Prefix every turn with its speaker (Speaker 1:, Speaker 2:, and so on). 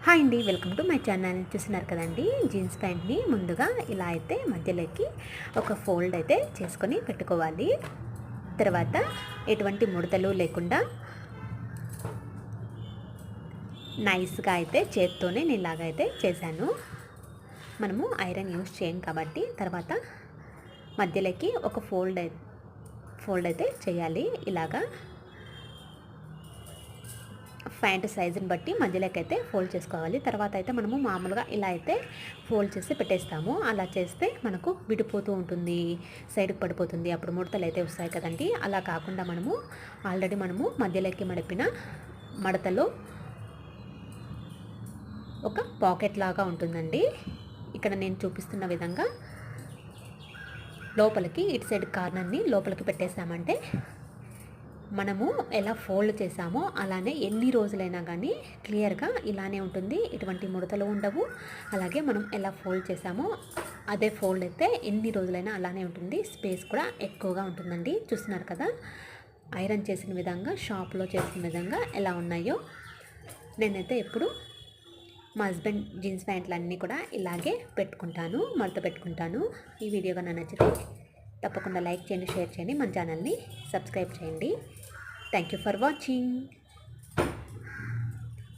Speaker 1: Hi అండి, welcome to my channel. చూస్తున్నారు కదండి, జీన్స్ ప్యాంట్ని ముందుగా ఇలా అయితే మధ్యలోకి ఒక ఫోల్డ్ అయితే చేసుకొని పెట్టుకోవాలి. తర్వాత ఎటువంటి ముడతలు లేకుండా నైస్గా అయితే చేత్తోనే నేను ఇలాగైతే చేశాను. మనము ఐరన్ యూస్ చేయం కాబట్టి తర్వాత మధ్యలోకి ఒక ఫోల్డ్ అయితే చేయాలి. ఇలాగా ప్యాంట్ సైజుని బట్టి మధ్యలోకి అయితే ఫోల్డ్ చేసుకోవాలి. తర్వాత అయితే మనము మామూలుగా ఇలా అయితే ఫోల్డ్ చేసి పెట్టేస్తాము. అలా చేస్తే మనకు విడిపోతూ ఉంటుంది, సైడ్కి పడిపోతుంది, అప్పుడు ముడతలు అయితే వస్తాయి కదండి. అలా కాకుండా మనము ఆల్రెడీ మధ్యలోకి మడిపిన మడతలో ఒక పాకెట్ లాగా ఉంటుందండి. ఇక్కడ నేను చూపిస్తున్న విధంగా లోపలికి ఇటు సైడ్ కార్నర్ని లోపలికి పెట్టేసామంటే మనము ఎలా ఫోల్డ్ చేసామో అలానే ఎన్ని రోజులైనా కానీ క్లియర్గా ఇలానే ఉంటుంది, ఎటువంటి ముడతలు ఉండవు. అలాగే మనం ఎలా ఫోల్డ్ చేసామో అదే ఫోల్డ్ అయితే ఎన్ని రోజులైనా అలానే ఉంటుంది. స్పేస్ కూడా ఎక్కువగా ఉంటుందండి. చూస్తున్నారు కదా, ఐరన్ చేసిన విధంగా, షాప్లో చేసిన విధంగా ఎలా ఉన్నాయో. నేనైతే ఎప్పుడు మా హస్బెండ్ జీన్స్ ప్యాంట్లన్నీ కూడా ఇలాగే పెట్టుకుంటాను, మడత పెట్టుకుంటాను. ఈ వీడియో కన్నా నచ్చితే తప్పకుండా లైక్ చేయండి, షేర్ చేయండి, మన ఛానల్ని సబ్స్క్రైబ్ చేయండి. Thank you for watching.